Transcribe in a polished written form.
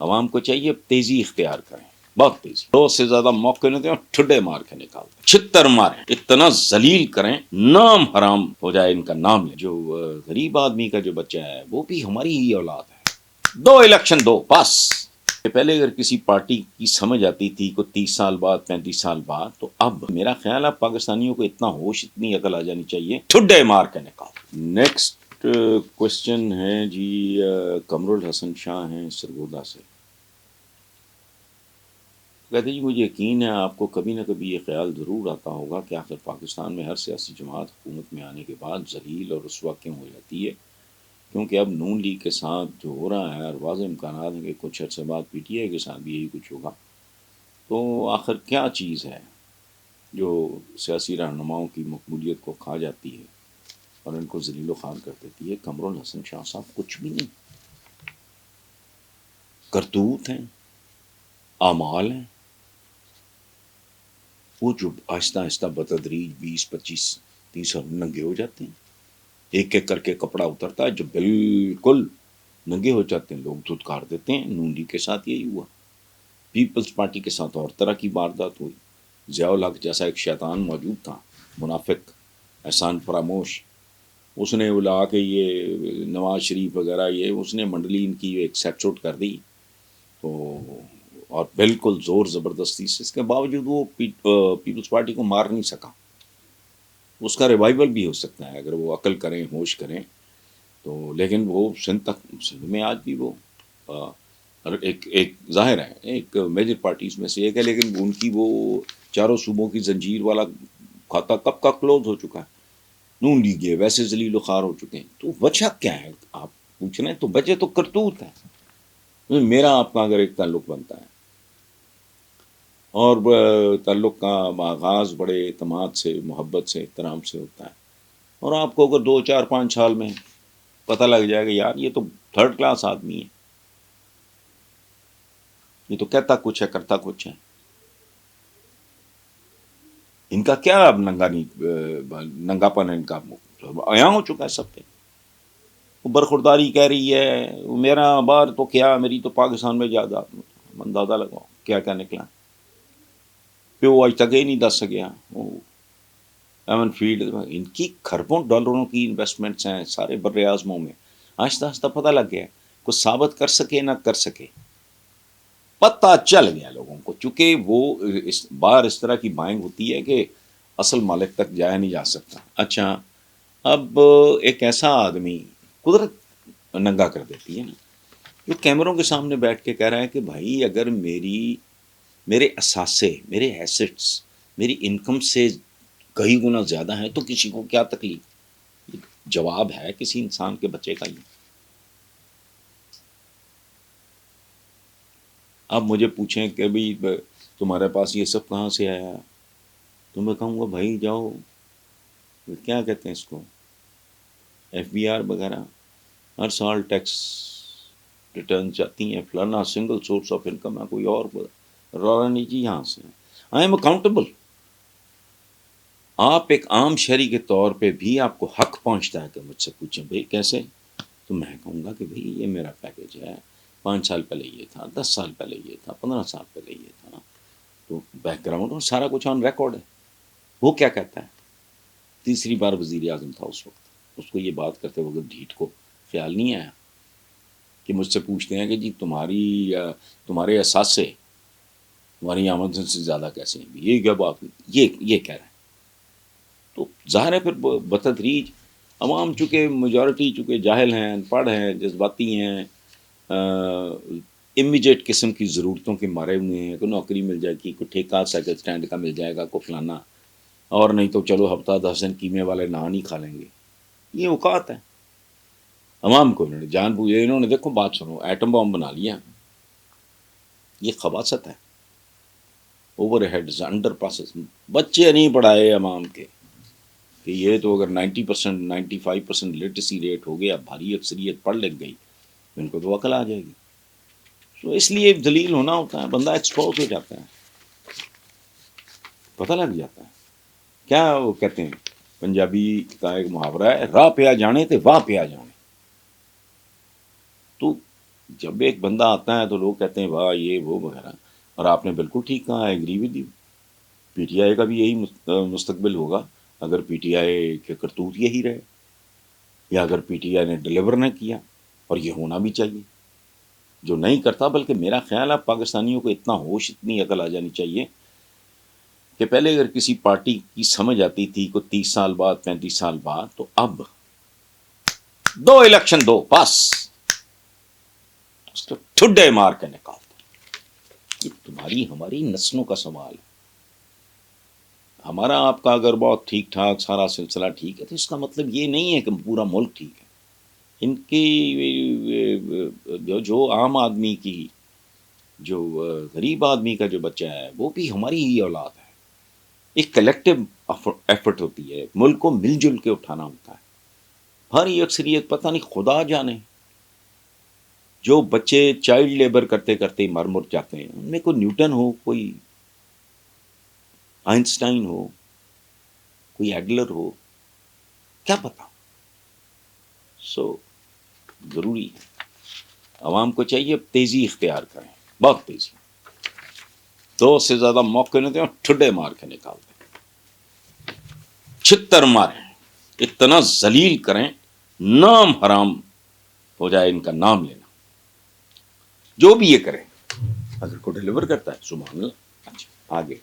عوام کو چاہیے تیزی اختیار کریں، بہت تیزی، 2 سے زیادہ موقع نہ دیں اور ٹھڈے مار کے نکال دیں، چھتر ماریں، اتنا ذلیل کریں، نام حرام ہو جائے ان کا نام لیں۔ جو غریب آدمی کا جو بچہ ہے وہ بھی ہماری ہی اولاد ہے۔ 2 الیکشن دو بس۔ پہلے اگر کسی پارٹی کی سمجھ آتی تھی کو 30 سال بعد 35 سال بعد، تو اب میرا خیال ہے پاکستانیوں کو اتنا ہوش اتنی عقل آ جانی چاہیے، ٹھڈے مار کے نکال۔ نیکسٹ کوشچن ہے جی قمر الحسن شاہ ہیں سرگودا سے، کہتے جی مجھے یقین ہے آپ کو کبھی نہ کبھی یہ خیال ضرور آتا ہوگا کہ آخر پاکستان میں ہر سیاسی جماعت حکومت میں آنے کے بعد ذلیل اور رسوا کیوں ہو جاتی ہے، کیونکہ اب نون لیگ کے ساتھ جو ہو رہا ہے اور واضح امکانات ہیں کہ کچھ عرصے بعد پی ٹی آئی کے ساتھ بھی یہی کچھ ہوگا، تو آخر کیا چیز ہے جو سیاسی رہنماؤں کی مقبولیت کو کھا جاتی ہے اور ان کو ذلیل و خوار کر دیتی ہے؟ قمر الحسن شاہ صاحب کچھ بھی نہیں، کرتوت ہیں، اعمال ہیں، وہ جو آہستہ آہستہ بتدریج 20 25 30 اور ننگے ہو جاتے ہیں، ایک ایک کر کے کپڑا اترتا ہے، جو بالکل ننگے ہو جاتے ہیں لوگ دھتکار دیتے ہیں۔ نون لیگ کے ساتھ یہی ہوا، پیپلز پارٹی کے ساتھ اور طرح کی واردات ہوئی۔ ضیاء الحق جیسا ایک شیطان موجود تھا، منافق، احسان فراموش، اس نے بلا کے یہ نواز شریف وغیرہ یہ اس نے منڈلی ان کی ایک سیٹ سوٹ کر دی، تو اور بالکل زور زبردستی سے، اس کے باوجود وہ پیپلز پارٹی کو مار نہیں سکا۔ اس کا ریوائول بھی ہو سکتا ہے اگر وہ عقل کریں، ہوش کریں تو، لیکن وہ سندھ میں آج بھی وہ ایک ظاہر ہے ایک میجر پارٹیز میں سے ایک ہے، لیکن ان کی وہ چاروں صوبوں کی زنجیر والا کھاتا کب کا کلوز ہو چکا ہے۔ نون لیگ ہے ویسے ذلیل و خوار ہو چکے ہیں، تو وجہ کیا ہے آپ پوچھ رہے ہیں؟ تو وجہ تو کرتوت ہے۔ میرا آپ کا اگر ایک تعلق بنتا ہے اور تعلق کا آغاز بڑے اعتماد سے، محبت سے، احترام سے ہوتا ہے، اور آپ کو اگر 2 4 5 سال میں پتہ لگ جائے گا یار یہ تو 3rd کلاس آدمی ہے، یہ تو کہتا کچھ ہے کرتا کچھ ہے، ان کا کیا اب ننگا پن ہے، ان کا عیاں ہو چکا ہے سب پہ، وہ برخورداری کہہ رہی ہے، میرا بار تو کیا، میری تو پاکستان میں جائیداد، اندازہ لگاؤ کیا کیا نکلا، پیو آج تک ہی نہیں دس سکیا، ایمن فیلڈ ان کی کھربوں ڈالروں کی انویسٹمنٹس ہیں سارے بر اعظموں میں، آہستہ آہستہ پتہ لگ گیا، کچھ ثابت کر سکے نہ کر سکے، پتہ چل گیا لوگوں کو، چونکہ وہ بار اس طرح کی بائنگ ہوتی ہے کہ اصل مالک تک جایا نہیں جا سکتا۔ اچھا اب ایک ایسا آدمی قدرت ننگا کر دیتی ہے نا، جو کیمروں کے سامنے بیٹھ کے کہہ رہا ہے کہ بھائی اگر میرے اثاثے، میرے ایسٹس میری انکم سے کئی گنا زیادہ ہیں تو کسی کو کیا تکلیف؟ جواب ہے کسی انسان کے بچے کا یہ؟ اب مجھے پوچھیں کہ بھی تمہارے پاس یہ سب کہاں سے آیا، تو میں کہوں گا بھائی جاؤ کیا کہتے ہیں اس کو، ایف بی آر وغیرہ ہر سال ٹیکس ریٹرن جاتی ہیں، فلانا سنگل سورس آف انکم ہے، کوئی اور رولا نہیں جی، یہاں سے آئی ایم اکاؤنٹیبل۔ آپ ایک عام شہری کے طور پہ بھی آپ کو حق پہنچتا ہے کہ مجھ سے پوچھیں بھائی کیسے، تو میں کہوں گا کہ بھائی یہ میرا پیکیج ہے، 5 سال پہلے یہ تھا، 10 سال پہلے یہ تھا، 15 سال پہلے یہ تھا، تو بیک گراؤنڈ اور سارا کچھ آن ریکارڈ ہے۔ وہ کیا کہتا ہے؟ تیسری بار وزیر اعظم تھا اس وقت، اس کو یہ بات کرتے وقت ڈھیٹ کو خیال نہیں آیا کہ مجھ سے پوچھتے ہیں کہ جی تمہارے اثاثے تمہاری آمدن سے زیادہ کیسے ہیں، یہ کیا بات، یہ کہہ رہے ہیں۔ تو ظاہر ہے پھر بتدریج عوام چونکہ میجورٹی چونکہ جاہل ہیں، ان پڑھ ہیں، جذباتی ہیں، امیجیٹ قسم کی ضرورتوں کے مارے ہوئے ہیں، کوئی نوکری مل جائے گی، کوئی ٹھیکہ سائیکل سٹینڈ کا مل جائے گا، کوئی فلانا، اور نہیں تو چلو ہفتہ 10 دن قیمے والے نان ہی کھا لیں گے، یہ اوقات ہے عوام کو۔ انہوں نے جان بوجھے، انہوں نے دیکھو بات سنو، ایٹم بم بنا لیا، یہ خباثت ہے، اوور ہیڈز، انڈر پاسز، بچے نہیں پڑھائے عوام کے کہ یہ تو اگر 90% 95% لٹریسی ریٹ ہو گیا، بھاری اکثریت پڑھ لگ گئی، ان کو تو عقل آ جائے گی۔ تو اس لیے ذلیل ہونا ہوتا ہے، بندہ ایکسپوز ہو جاتا ہے، پتہ لگ جاتا ہے۔ کیا وہ کہتے ہیں پنجابی کا ایک محاورہ ہے، راہ پہ آ جانے تے واہ پہ آ جانے، تو جب ایک بندہ آتا ہے تو لوگ کہتے ہیں واہ یہ وہ وغیرہ، اور آپ نے بالکل ٹھیک کہا، agree with you, P T I کا بھی یہی مستقبل ہوگا اگر پی ٹی آئی کے کرتوت یہی رہے، یا اگر پی ٹی آئی نے ڈلیور نہ کیا، اور یہ ہونا بھی چاہیے، جو نہیں کرتا. بلکہ میرا خیال ہے پاکستانیوں کو اتنا ہوش، اتنی عقل آ جانی چاہیے کہ پہلے اگر کسی پارٹی کی سمجھ آتی تھی کو 30 سال بعد 35 سال بعد، تو اب 2 الیکشن دو بس، اس کو ٹھڈے مار کے نکال دو. یہ تمہاری ہماری نسلوں کا سوال ہے. ہمارا آپ کا اگر بہت ٹھیک ٹھاک سارا سلسلہ ٹھیک ہے تو اس کا مطلب یہ نہیں ہے کہ پورا ملک ٹھیک ہے. ان کی جو عام آدمی کی، جو غریب آدمی کا جو بچہ ہے، وہ بھی ہماری ہی اولاد ہے. ایک کلیکٹو ایفرٹ ہوتی ہے، ملک کو مل جل کے اٹھانا ہوتا ہے. ہماری اکثریت پتہ نہیں خدا جانے، جو بچے چائلڈ لیبر کرتے کرتے مر جاتے ہیں، ان میں کوئی نیوٹن ہو، کوئی آئنسٹائن ہو، کوئی ایڈلر ہو، کیا پتا. ضروری ہے عوام کو چاہیے تیزی اختیار کریں، بہت تیزی، 2 سے زیادہ موقع نہیں دیں اور ٹھڈے مار کے نکال دیں، چھتر ماریں، اتنا ذلیل کریں، نام حرام ہو جائے ان کا نام لینا. جو بھی یہ کریں، اگر کو ڈیلیور کرتا ہے سبحان اللہ. اچھا آگے